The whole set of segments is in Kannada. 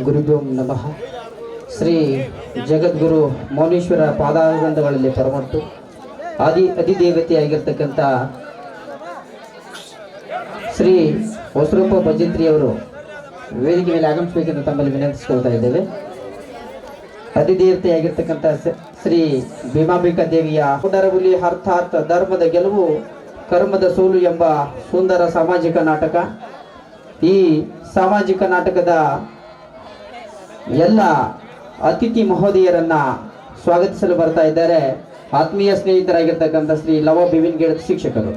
ಗುರುಭ್ಯೋ ನಮಃ. ಶ್ರೀ ಜಗದ್ಗುರು ಮೌನೇಶ್ವರ ಪಾದಾರವಿಂದಗಳಲ್ಲಿ ಪರಮಟ್ಟು ಅಧಿದೇವತೆಯಾಗಿರ್ತಕ್ಕಂಥ ಶ್ರೀ ಹೊಸರೂಪ ಭಜಂತ್ರಿಯವರು ವೇದಿಕೆ ಮೇಲೆ ಆಗಮಿಸಬೇಕೆಂದು ತಮ್ಮಲ್ಲಿ ವಿನಂತಿಸಿಕೊಳ್ತಾ ಇದ್ದೇವೆ. ಅಧಿದೇವತೆಯಾಗಿರ್ತಕ್ಕಂಥ ಶ್ರೀ ಭೀಮಾಂಬಿಕಾ ದೇವಿಯ ಹುಡರಹುಲಿ ಅರ್ಥಾತ್ ಧರ್ಮದ ಗೆಲುವು ಕರ್ಮದ ಸೋಲು ಎಂಬ ಸುಂದರ ಸಾಮಾಜಿಕ ನಾಟಕ. ಈ ಸಾಮಾಜಿಕ ನಾಟಕದ ಎಲ್ಲ ಅತಿಥಿ ಮಹೋದಯರನ್ನ ಸ್ವಾಗತಿಸಲು ಬರ್ತಾ ಇದ್ದಾರೆ ಆತ್ಮೀಯ ಸ್ನೇಹಿತರಾಗಿರ್ತಕ್ಕಂಥ ಶ್ರೀ ಲವ ಬಿವಿನ್ಗೇಡ್ ಶಿಕ್ಷಕರು.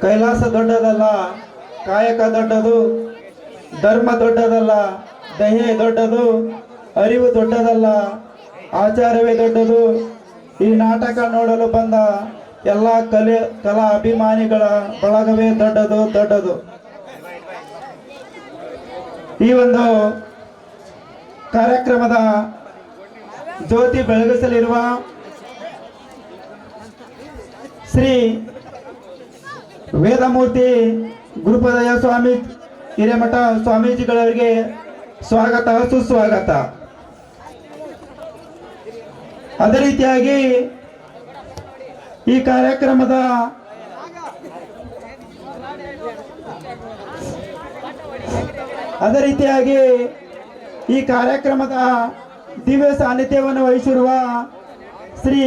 ಕೈಲಾಸ ದೊಡ್ಡದಲ್ಲ, ಕಾಯಕ ದೊಡ್ಡದು, ಧರ್ಮ ದೊಡ್ಡದಲ್ಲ, ದಯೆ ದೊಡ್ಡದು, ಅರಿವು ದೊಡ್ಡದಲ್ಲ, ಆಚಾರವೇ ದೊಡ್ಡದು. ಈ ನಾಟಕ ನೋಡಲು ಬಂದ ಎಲ್ಲ ಕಲಾ ಅಭಿಮಾನಿಗಳ ಬಳಗವೇ ದೊಡ್ಡದು. ಈ ಒಂದು ಕಾರ್ಯಕ್ರಮದ ಜ್ಯೋತಿ ಬೆಳಗಿಸಲಿರುವ ಶ್ರೀ ವೇದಮೂರ್ತಿ ಗುರುಪದಯ ಸ್ವಾಮಿ ಹಿರೇಮಠ ಸ್ವಾಮೀಜಿಗಳವರಿಗೆ ಸ್ವಾಗತ, ಸುಸ್ವಾಗತ. ಅದೇ ರೀತಿಯಾಗಿ ಈ ಕಾರ್ಯಕ್ರಮದ ದಿವ್ಯ ಸಾನ್ನಿಧ್ಯವನ್ನು ವಹಿಸಿರುವ ಶ್ರೀ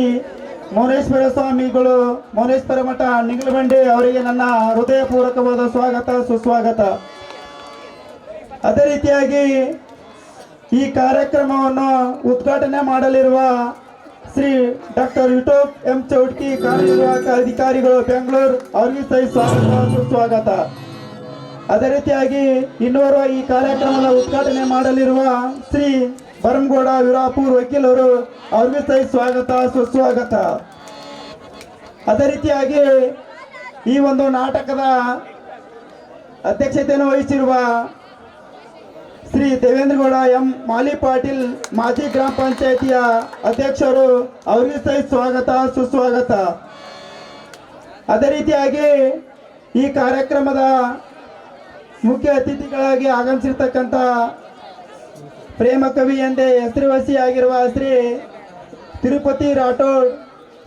ಮೌನೇಶ್ವರ ಸ್ವಾಮಿಗಳು, ಮೌನೇಶ್ವರ ಮಠ ನಿಗಲಬಂಡಿ ಅವರಿಗೆ ನನ್ನ ಹೃದಯಪೂರ್ವಕವಾದ ಸ್ವಾಗತ, ಸುಸ್ವಾಗತ. ಅದೇ ರೀತಿಯಾಗಿ ಈ ಕಾರ್ಯಕ್ರಮವನ್ನು ಉದ್ಘಾಟನೆ ಮಾಡಲಿರುವ ಶ್ರೀ ಡಾಕ್ಟರ್ ಯುಟೋಪ್ ಎಂ ಚೌಟ್ಕಿ ಕಾರ್ಯನಿರ್ವಾಹಕ ಅಧಿಕಾರಿಗಳು ಬೆಂಗಳೂರು, ಅವರಿಗೆ ಸ್ವಾಗತ, ಸುಸ್ವಾಗತ. ಅದೇ ರೀತಿಯಾಗಿ ಇನ್ನೋರ್ವ ಈ ಕಾರ್ಯಕ್ರಮದ ಉದ್ಘಾಟನೆ ಮಾಡಲಿರುವ ಶ್ರೀ ಬರಂಗೌಡ ವೀರಾಪುರ್ ವಕೀಲರು, ಅವರಿಗೆ ಸ್ವಾಗತ, ಸುಸ್ವಾಗತ. ಅದೇ ರೀತಿಯಾಗಿ ಈ ಒಂದು ನಾಟಕದ ಅಧ್ಯಕ್ಷತೆಯನ್ನು ವಹಿಸಿರುವ ಶ್ರೀ ದೇವೇಂದ್ರಗೌಡ ಎಂ ಮಾಲಿ ಪಾಟೀಲ್, ಮಾಜಿ ಗ್ರಾಮ ಪಂಚಾಯಿತಿಯ ಅಧ್ಯಕ್ಷರು, ಅವರಿಗೆ ಸ್ವಾಗತ, ಸುಸ್ವಾಗತ. ಅದೇ ರೀತಿಯಾಗಿ ಈ ಕಾರ್ಯಕ್ರಮದ ಮುಖ್ಯ ಅತಿಥಿಗಳಾಗಿ ಆಗಮಿಸಿರ್ತಕ್ಕಂಥ ಪ್ರೇಮ ಕವಿ ಎಂದೇ ಹೆಸರುವಾಸಿಯಾಗಿರುವ ಶ್ರೀ ತಿರುಪತಿ ರಾಠೋಡ್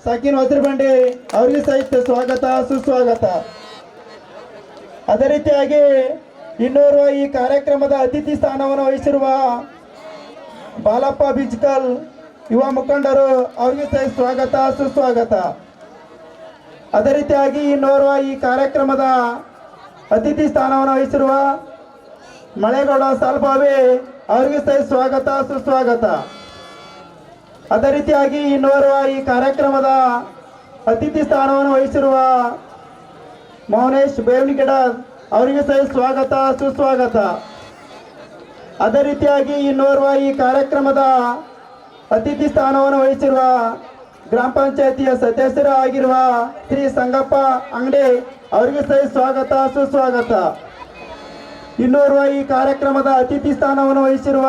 ಸಾಕಿನ್ ಹೊಸರಬಂಡಿ, ಅವರಿಗೆ ಸಹಿತ ಸ್ವಾಗತ, ಸುಸ್ವಾಗತ. ಅದೇ ರೀತಿಯಾಗಿ ಇನ್ನೋರ್ವ ಈ ಕಾರ್ಯಕ್ರಮದ ಅತಿಥಿ ಸ್ಥಾನವನ್ನು ವಹಿಸಿರುವ ಬಾಲಪ್ಪ ಬಿಜ್ಕಲ್, ಯುವ ಮುಖಂಡರು, ಅವರಿಗೆ ಸಹಿತ ಸ್ವಾಗತ, ಸುಸ್ವಾಗತ. ಅದೇ ರೀತಿಯಾಗಿ ಇನ್ನೋರ್ವ ಈ ಕಾರ್ಯಕ್ರಮದ ಅತಿಥಿ ಸ್ಥಾನವನ್ನು ವಹಿಸಿರುವ ಮಳೆಗೌಡ ಸಾಲ್ಬಾವಿ, ಅವರಿಗೆ ಸಹಿತ ಸ್ವಾಗತ, ಸುಸ್ವಾಗತ. ಅದೇ ರೀತಿಯಾಗಿ ಇನ್ನೋರ್ವ ಈ ಕಾರ್ಯಕ್ರಮದ ಅತಿಥಿ ಸ್ಥಾನವನ್ನು ವಹಿಸಿರುವ ಮೌನೇಶ್ ಬೇವನಿಗಿಡ, ಅವರಿಗೆ ಸಹಿತ ಸ್ವಾಗತ, ಸುಸ್ವಾಗತ. ಅದೇ ರೀತಿಯಾಗಿ ಇನ್ನೋರ್ವ ಈ ಕಾರ್ಯಕ್ರಮದ ಅತಿಥಿ ಸ್ಥಾನವನ್ನು ವಹಿಸಿರುವ ಗ್ರಾಮ ಪಂಚಾಯಿತಿಯ ಸದಸ್ಯರು ಆಗಿರುವ ಶ್ರೀ ಸಂಗಪ್ಪ ಅಂಗಡಿ, ಅವರಿಗೆ ಸಹಿತ ಸ್ವಾಗತ, ಸುಸ್ವಾಗತ. ಇನ್ನೋರ್ವ ಈ ಕಾರ್ಯಕ್ರಮದ ಅತಿಥಿ ಸ್ಥಾನವನ್ನು ವಹಿಸಿರುವ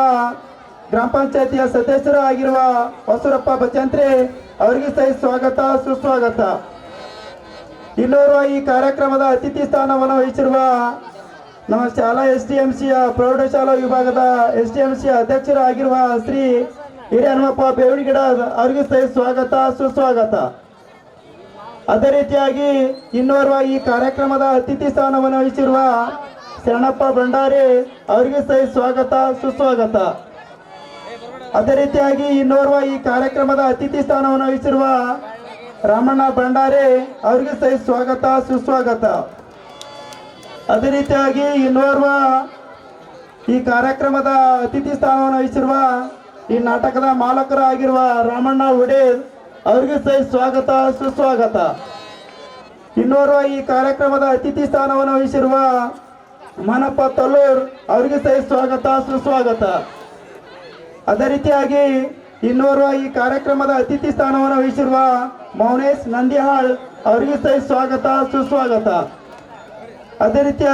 ಗ್ರಾಮ ಪಂಚಾಯಿತಿಯ ಸದಸ್ಯರು ಆಗಿರುವ ಹೊಸರಪ್ಪ ಭಜಂತ್ರಿ, ಅವರಿಗೆ ಸಹಿತ ಸ್ವಾಗತ, ಸುಸ್ವಾಗತ. ಇನ್ನೋರ್ವ ಈ ಕಾರ್ಯಕ್ರಮದ ಅತಿಥಿ ಸ್ಥಾನವನ್ನು ವಹಿಸಿರುವ ನಮ್ಮ ಶಾಲಾ STMCಯ ಪ್ರೌಢಶಾಲಾ ವಿಭಾಗದ STMCಯ ಅಧ್ಯಕ್ಷರು ಆಗಿರುವ ಶ್ರೀ ಹಿರಿಯನಪ್ಪ ಬೇವಣಿಗಿಡ, ಅವರಿಗೆ ಸಹಿತ ಸ್ವಾಗತ, ಸುಸ್ವಾಗತ. ಅದೇ ರೀತಿಯಾಗಿ ಇನ್ನೋರ್ವ ಈ ಕಾರ್ಯಕ್ರಮದ ಅತಿಥಿ ಸ್ಥಾನವನ್ನು ವಹಿಸಿರುವ ಶರಣಪ್ಪ ಭಂಡಾರಿ, ಅವರಿಗೆ ಸಹಿತ ಸ್ವಾಗತ, ಸುಸ್ವಾಗತ. ಅದೇ ರೀತಿಯಾಗಿ ಇನ್ನೋರ್ವ ಈ ಕಾರ್ಯಕ್ರಮದ ಅತಿಥಿ ಸ್ಥಾನವನ್ನು ವಹಿಸಿರುವ ರಾಮಣ್ಣ ಭಂಡಾರಿ, ಅವರಿಗೆ ಸಹಿತ ಸ್ವಾಗತ, ಸುಸ್ವಾಗತ. ಅದೇ ರೀತಿಯಾಗಿ ಇನ್ನೋರ್ವ ಈ ಕಾರ್ಯಕ್ರಮದ ಅತಿಥಿ ಸ್ಥಾನವನ್ನು ವಹಿಸಿರುವ ಈ ನಾಟಕದ ಮಾಲಕರು ಆಗಿರುವ ರಾಮಣ್ಣ ಒಡೇರ್, ಅವರಿಗೆ ಸಹಿತ ಸ್ವಾಗತ ಸುಸ್ವಾಗತ. ಇನ್ನೋರ್ವ ಈ ಕಾರ್ಯಕ್ರಮದ ಅತಿಥಿ ಸ್ಥಾನವನ್ನು ವಹಿಸಿರುವ ಮನಪ್ಪ ತಲ್ಲೂರ್ ಅವರಿಗೆ ಸಹಿತ ಸ್ವಾಗತ ಸುಸ್ವಾಗತ. ಅದೇ ರೀತಿಯಾಗಿ ಇನ್ನೋರ್ವ ಈ ಕಾರ್ಯಕ್ರಮದ ಅತಿಥಿ ಸ್ಥಾನವನ್ನು ವಹಿಸಿರುವ ಮೌನೇಶ್ ನಂದಿಹಾಳ್ ಅವರಿಗೆ ಸಹಿತ ಸ್ವಾಗತ ಸುಸ್ವಾಗತ. ಅದೇ ರೀತಿಯಾಗಿ